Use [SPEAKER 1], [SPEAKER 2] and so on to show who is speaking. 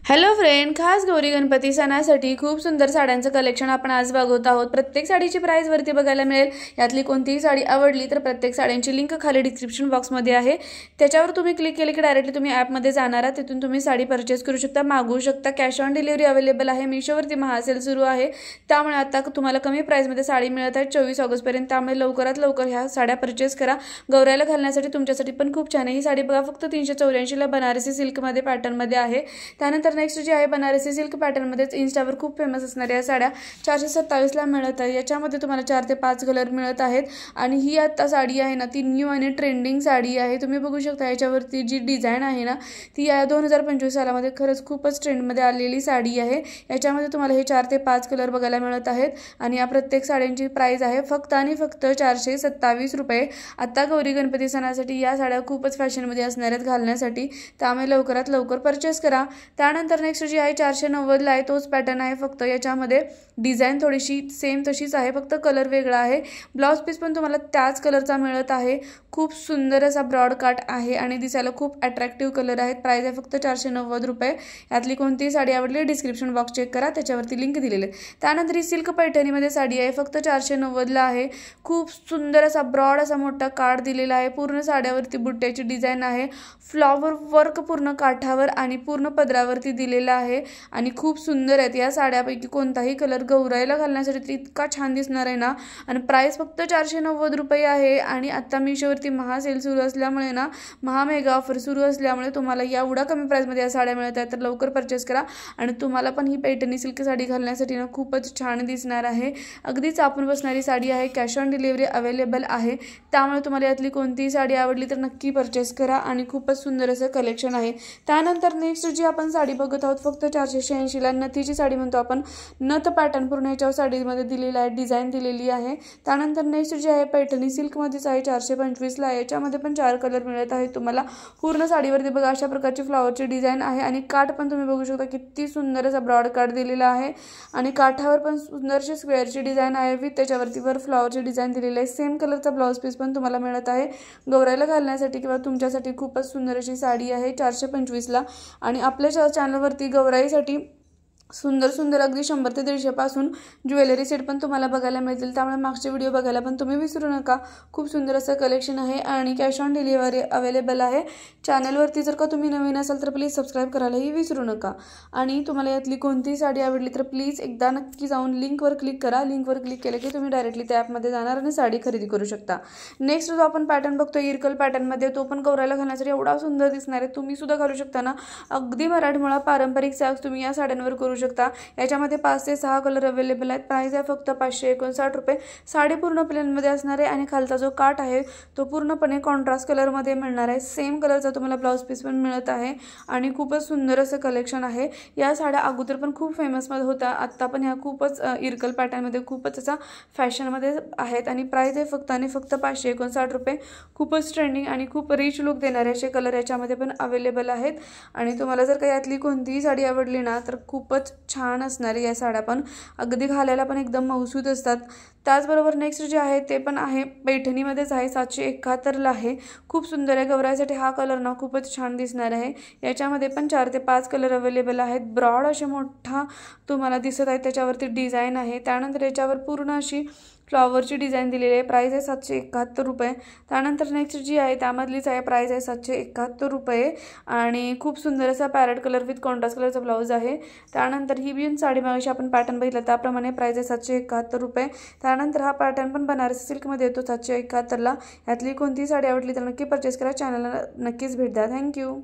[SPEAKER 1] Hello friend, खास गौरी गणपती सणासाठी खूप सुंदर साड्यांचं कलेक्शन आपण आज बघत आहोत। प्रत्येक साडीची प्राइस वरती बघायला मिळेल। यातली कोणतीही साडी आवडली तर प्रत्येक साड्यांची लिंक खाली डिस्क्रिप्शन बॉक्स मध्ये आहे, त्याच्यावर तुम्ही क्लिक केले की डायरेक्टली तुम्ही ॲप मध्ये जाणार आहात। तिथून तुम्ही साडी परचेस करू शकता, मागवू शकता। कॅश ऑन डिलिव्हरी अवेलेबल आहे। मीशोवरती महासेल सुरू आहे, त्यामुळे आता तुम्हाला कमी प्राइस मध्ये साडी मिळत आहे 24 ऑगस्ट पर्यंत। त्यामुळे लवकरात लवकर ह्या साड्या परचेस करा। गौराईला घालण्यासाठी तुमच्यासाठी पण खूप छान आहे ही साडी। बघा, फक्त 384 ला बनारसी सिल्क मध्ये पॅटर्न मध्ये आहे। त्यानंतर नेक्स्ट जी आहे बनारसी सिल्क पॅटर्न मध्ये इंस्टावर खूप फेमस असणाऱ्या साड्या 427 ला मिळत आहे। याच्यामध्ये तुम्हाला 4 ते 5 कलर मिळत आहेत आणि ही आता साडी आहे ना ती न्यू आणि ट्रेंडिंग साडी आहे। तुम्ही बघू शकता याच्यावरती जी डिझाइन आहे ना ती या 2025 सालामध्ये खरंच खूपच ट्रेंड मध्ये आलेली साडी आहे। याच्यामध्ये तुम्हाला हे 4 ते 5 कलर बघायला मिळत आहेत आणि या प्रत्येक साड्यांची प्राइस आहे फक्त आणि फक्त 427 रुपये। आता गौरी गणपती सणासाठी या साड्या खूपच फॅशन मध्ये असणार आहेत घालण्यासाठी, त्यामुळे लवकरात लवकर परचेस करा। त्यानंतर नेक्स्ट जी आहे 490 ला आहे, तोच पॅटर्न आहे, फक्त याच्यामध्ये डिझाइन थोडीशी सेम तशीच आहे, फक्त कलर वेगळा आहे। ब्लाउज पीस पण तुम्हाला त्याच कलरचा मिळत आहे। खूप सुंदर असा ब्रॉड काट आहे आणि दिसायला खूप अट्रॅक्टिव्ह कलर आहेत। प्राइस आहे फक्त 490 रुपये। यातली कोणतीही साडी आवडली डिस्क्रिप्शन बॉक्स चेक करा, त्याच्यावरती लिंक दिलेले। त्यानंतर ही सिल्क पैठणीमध्ये साडी आहे, फक्त 490 ला आहे। खूप सुंदर असा ब्रॉड असा मोठा काठ दिलेला आहे। पूर्ण साड्यावरती बुट्ट्याची डिझाइन आहे, फ्लॉवर वर्क पूर्ण काठावर आणि पूर्ण पदरावरती दिलेला आहे आणि खूप सुंदर आहेत। या साड्यापैकी कोणताही कलर गौराईला घालण्यासाठी इतका छान दिसणार आहे ना। आणि प्राइस फक्त 490 रुपये आहे आणि आता मीशोवरती महासेल सुरू असल्यामुळे ना, महा मेगा ऑफर सुरू असल्यामुळे तुम्हाला एवढा कमी प्राइस मध्ये या साड्या मिळत आहेत, तर लवकर परचेस करा आणि तुम्हाला पण ही पैठणी सिल्क साडी घालण्यासाठी ना खूपच छान दिसणार आहे। अगदीच आपण बसणारी साडी आहे। कॅश ऑन डिलिव्हरी अवेलेबल आहे, त्यामुळे तुम्हाला यातली कोणतीही साडी आवडली तर नक्की परचेस करा आणि खूपच सुंदर असं कलेक्शन आहे। त्यानंतर नेक्स्ट जी आपण साडी बघत आहोत फक्त 486 ला, नथीची साडी म्हणतो आपण, नथ पॅटर्न पूर्ण याच्यावर साडीमध्ये दिलेला आहे, डिझाइन दिलेली आहे। त्यानंतर नेक्स्ट जी आहे पैठणी सिल्क मध्येच आहे, 425 ला। याच्यामध्ये पण 4 कलर मिळत आहेत तुम्हाला। पूर्ण साडीवरती बघा अशा प्रकारची फ्लॉवरची डिझाइन आहे आणि काठ पण तुम्ही बघू शकता किती सुंदर असा ब्रॉड काठ दिलेला आहे आणि काठावर पण सुंदरशी स्क्वेअरची डिझाइन आहे विथ त्याच्यावरती वर फ्लॉवरची डिझाइन दिलेली आहे। सेम कलरचा ब्लाउज पीस पण तुम्हाला मिळत आहे। गौराईला घालण्यासाठी किंवा तुमच्यासाठी खूपच सुंदर अशी साडी आहे 425 ला। आणि आपल्या चॅनलवरती गौराईसाठी सुंदर सुंदर अगदी 100 ते 150 पासून ज्वेलरी सेट पण तुम्हाला बघायला मिळतील, त्यामुळे मागचे व्हिडिओ बघायला पण तुम्ही विसरू नका। खूप सुंदर असं कलेक्शन आहे आणि कॅश ऑन डिलिव्हरी अवेलेबल आहे। चॅनलवरती जर का तुम्ही नवीन असाल तर प्लीज सबस्क्राईब करायलाही विसरू नका। आणि तुम्हाला यातली कोणतीही साडी आवडली तर प्लीज एकदा नक्की जाऊन लिंकवर क्लिक करा। लिंकवर क्लिक केलं की तुम्ही डायरेक्टली त्या ॲपमध्ये जाणार आणि साडी खरेदी करू शकता। नेक्स्ट जो आपण पॅटर्न बघतो इरकल पॅटर्नमध्ये, तो पण गौराईला घालण्यासाठी एवढा सुंदर दिसणार आहे, तुम्ही सुद्धा घालू शकता ना। अगदी मराठमोळा पारंपरिक साज तुम्ही या साड्यांवर करू शकता। याच्यामध्ये 5 ते 6 कलर अवेलेबल आहेत। प्राइस आहे फक्त 559 रुपये। साडी पूर्ण प्लेन मध्ये असणार आहे आणि खालचा जो काठ आहे तो पूर्णपणे कॉन्ट्रास्ट कलर मध्ये मिळणार आहे। सेम कलरचा तुम्हाला ब्लाउज पीस पण मिळत आहे आणि खूपच सुंदर असं कलेक्शन आहे। या साड्या अगोदर पण खूप फेमस मध्ये होत्या, आता पण ह्या खूपच इरकल पॅटर्न मध्ये खूपच असा फॅशन मध्ये आहेत आणि प्राइस आहे फक्त आणि फक्त 559 रुपये। खूपच ट्रेंडिंग आणि खूप रिच लुक देणारे असे कलर याच्यामध्ये पण अवेलेबल आहेत आणि तुम्हाला जर का यातली कोणतीही साडी आवडली ना तर खूपच छान असणारी या साड्या पण अगदी घालायला पण एकदम मौसूद असतात। त्याचबरोबर नेक्स्ट जे आहे ते पण आहे पैठणीमध्येच आहे, 771 ला आहे। खूप सुंदर आहे। गौराईसाठी हा कलर ना खूपच छान दिसणार आहे। याच्यामध्ये पण 4 ते 5 कलर अवेलेबल आहेत। ब्रॉड असे मोठा तुम्हाला दिसत आहे, त्याच्यावरती डिझाइन आहे। त्यानंतर याच्यावर पूर्ण अशी फ्लॉवरची डिझाइन दिलेली आहे। प्राइस आहे 771 रुपये। त्यानंतर नेक्स्ट जी आहे त्यामधलीच आहे, प्राइस आहे 771 रुपये आणि खूप सुंदर असा पॅरेट कलर विथ कॉन्ट्रास्ट कलरचा ब्लाउज आहे। त्यानंतर ही बिन साडी मागाशी आपण पॅटर्न बघितला त्याप्रमाणे प्राइस आहे 771 रुपये। त्यानंतर हा पॅटर्न पण बनारसी सिल्कमध्ये येतो 771 ला। यातली कोणतीही साडी आवडली तर नक्की परचेस करा। चॅनलला नक्कीच भेट द्या। थँक्यू।